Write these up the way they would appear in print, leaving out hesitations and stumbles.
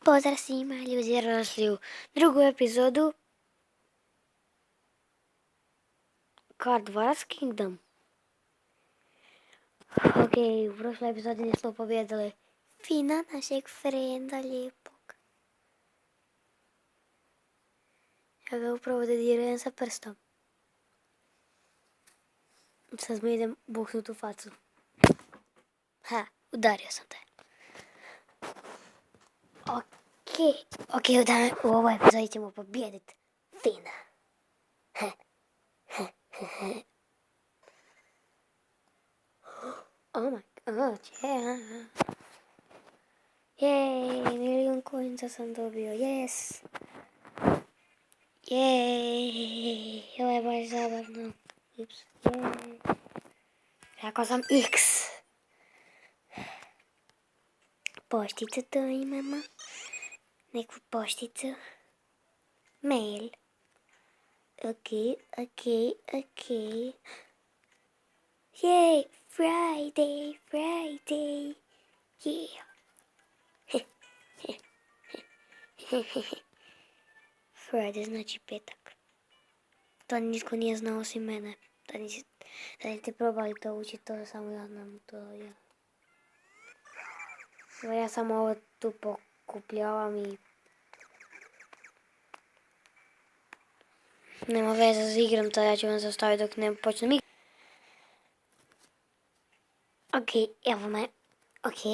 Pozdrav svima, ljudi, došli u drugu epizodu Card Wars Kingdom. Ok, u prošloj epizodi nismo pobjedili Fina, našeg frenda lijepog. Ja ga upravo dodirujem sa prstom. Sad mu idem buhnut u facu. Ha, udario sam te. Ok, u ovoj epizodi ćemo pobijediti Fina. Oh my god, yeah. Jej, milion coinsa sam dobio, yes. Jej, ovo je baš zabavno. Ups, jej. Rekao sam X. Pošticu tu imamo. Neku pošticu. Mail. Ok. Jej, Friday. Yeah. Friday znači petak. To nitko nije znao osim mene. Da niste probali to učiti, to samo ja znam to. Ja samo ovo tu pokupljavam i nema veze s igrom, to ja ću vam zastaviti dok ne počnem igrat. Ok,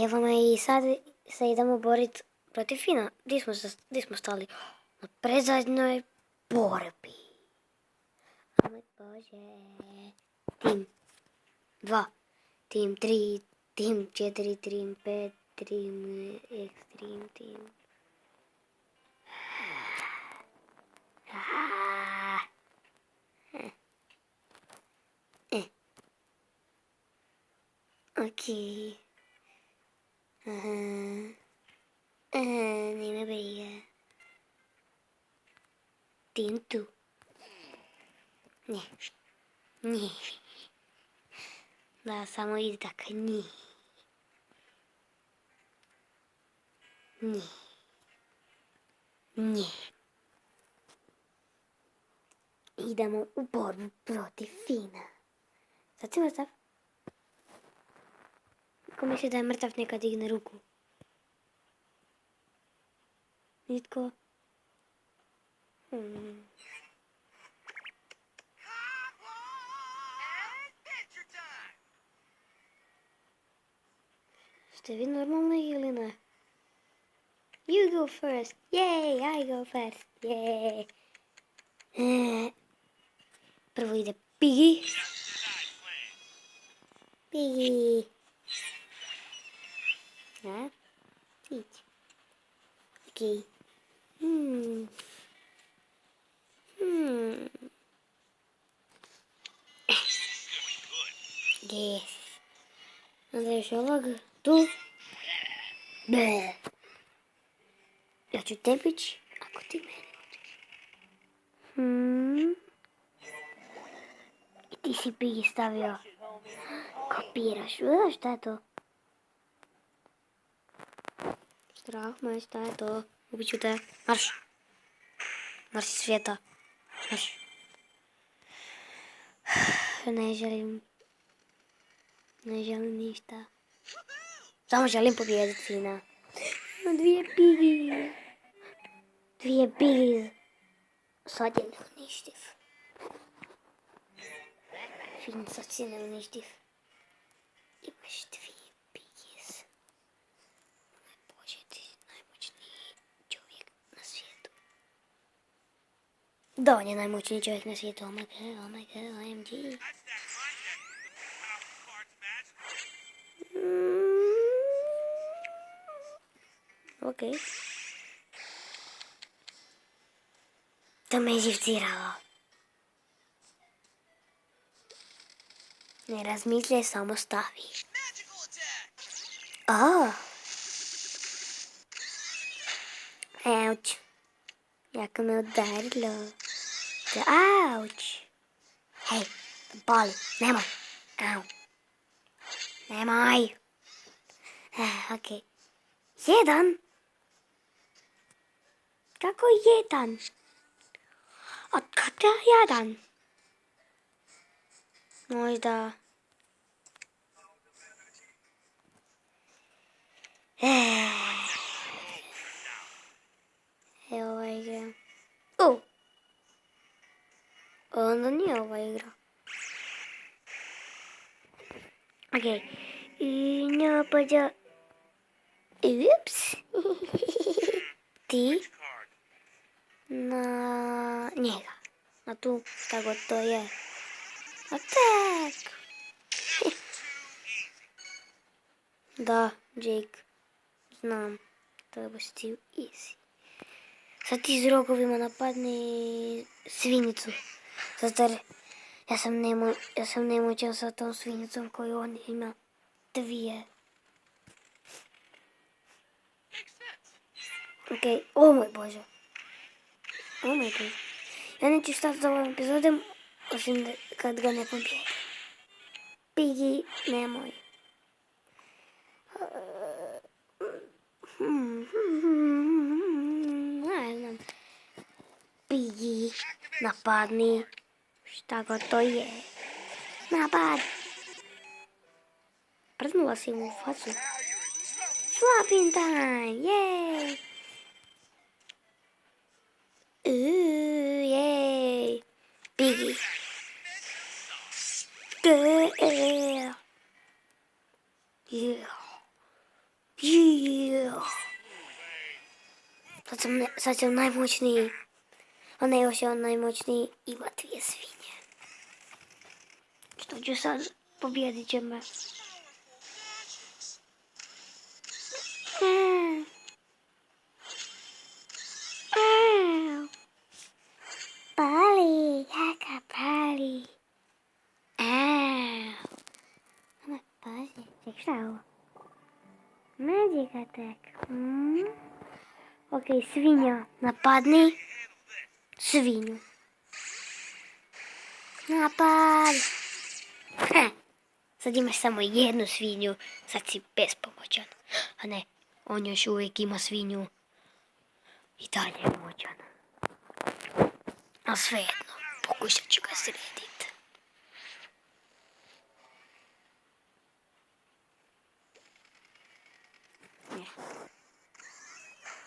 evo me i sad se idemo boriti protiv Fina. Gdje smo stali? Na predzadnjoj borbi. O moj Bože. Tim 2, tim 3, tim 4, tim 5, tim ekstrem, tim... Ok. Nema briga. Tim tu. Ne. Da, samo ide tako, ne. Idemo u borbu protiv Fina. Sad si mrtav? Ko misli da je mrtav, neka digne ruku. Nitko? Ste vi normalni ili ne? You go first. Yay, I go first. Yay. Prvo ide Piggy. A? Ići. Okej. Yes. Onda još ovog tu. Ble. Ja ću tepić ako ti meni hoćeš. I ti si Piggy stavio. Kopiraš. Šta je to? Strah me, šta je to? Ubit ću te. Marš. Marš iz svijeta. Marš. Ne želim ništa. Samo želim pobijediti Fina. Dvije Piggy. Sad je neuništiv. Fin sad si neuništiv. Imaš dvije Piggies. Bože, ti si najmoćniji čovjek na svijetu. Da, on je najmoćniji čovjek na svijetu. Oh my god, OMG. Ok. To me iziralo. Ne razmišljaj, samo stavi. Auć. Jako me udarilo. Auć. Hej, Pali, nemoj. Au. Nemoj. Okej. Jedan. Kako jedan? Od kada jedan? Možda... Evo ova igra. Onda nije ova igra. Okej. I napada... Ups. Ti na njega. Na tu, šta god to je. Attack! Da, Jake. Znam. Trebaš ti easy. Sad ti s rogovima napadni svinjicu. Zato jer ja sam nemoćan sa tom svinjicom koju on ima dvije. Okej, o moj Bože. O moj Bože. Ja neću stati za ovom epizodom, osim kad ga ne pobjedim. Piggy, nemoj. Ne znam. Piggy, napadni. Šta god to je. Napad. Prznula si mu u facu. Slapping time, jej. Jej. Piggy. Yeah. Yeah. Sad sam najmoćniji. A ne, još je on najmoćniji. Ima dvije svinje. Što ću sad? Pobjedit će me. Pali, jaka pali. Ama pazi, ček, šta je ovo? Magic attack. Okej, svinja, napadni svinju. Napad. Sad imaš samo jednu svinju, sad si bespomoćan. A ne, on još uvijek ima svinju i dalje je moćan. A svejedno, pokušat ću ga srediti.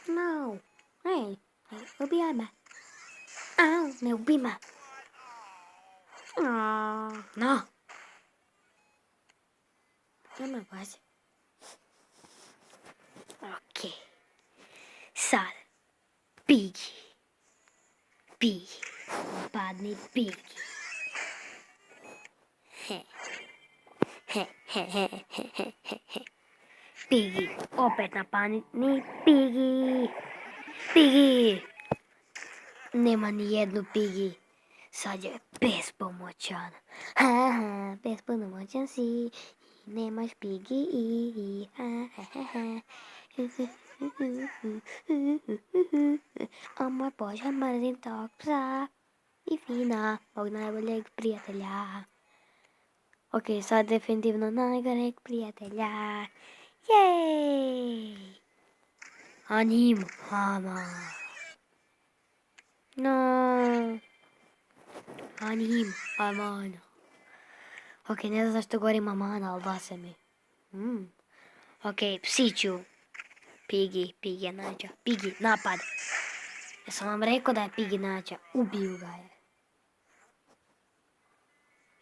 No, hej, ubijaj me. Au, ne ubij me. No. Nema baze. Okej. Sad. Piggy. Padni Piggy. Piggy. Opet napadni Piggy. Nema ni jednu Piggy. Sad je bespomoćan. Bespomoćan si. Nemaš Piggy. O moj Bože, mrzim tog psa. I fina, mog najboljeg prijatelja. Okej, sad definitivno najgoreg prijatelja. Jej! A njim, mama. No. A njim, amana. Okej, ne znam zašto govorim amana, ali da se mi. Okej, psiću. Piggy je najjača. Piggy, napad. Ja sam vam rekao da je Piggy najjača. Ubiju ga je.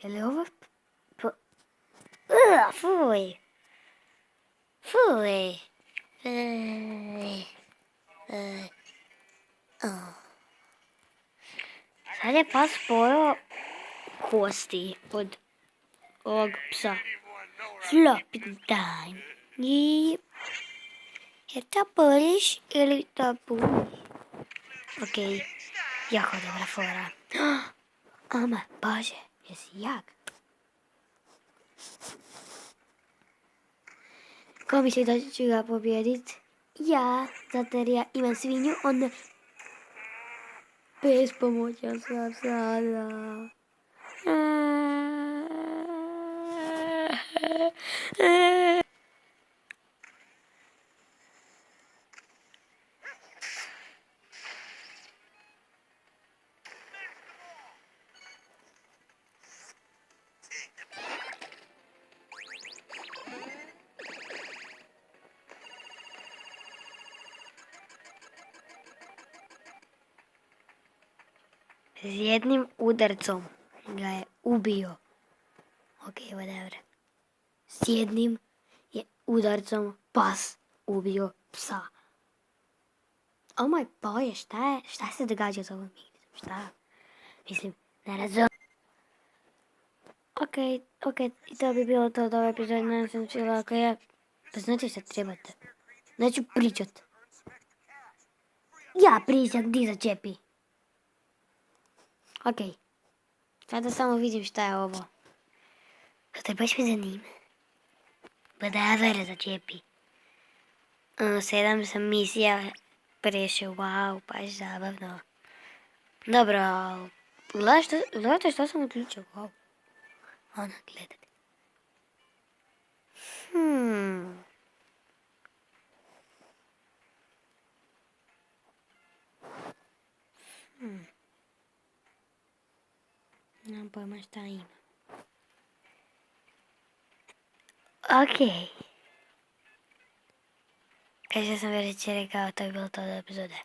Je li ovo... Fuj. Sad je pas pojeo kosti od ovog psa. Slapping time. Je to poliš ili to puniš? Okej, jako dobra fora. Ama, Bože, jesi jak? Ko misli da ću ga pobjedit? Ja, zato jer ja imam svinju, onda bespomoćan sam sada. S jednim udarcom ga je ubio. Ok, whatever. S jednim je udarcom pas ubio psa. Oh moj boje, šta se događa za ovom igrom? Šta? Mislim, ne razum. Ok, i to bi bilo to od ove epizode. Nadam se čila, ako ja... Pa znate šta trebate? Neću pričat. Ja pričam, di začepi. Ok. Sada samo vidim šta je ovo. To baš me zanima. Whatever, začepi. 7 sam misija prešao, wow, baš zabavno. Dobro, gledajte što sam uključio, wow. Ono, gledajte. Nemam pojma šta ima. Ok. Kao što sam već rekao, to je bilo to od epizode.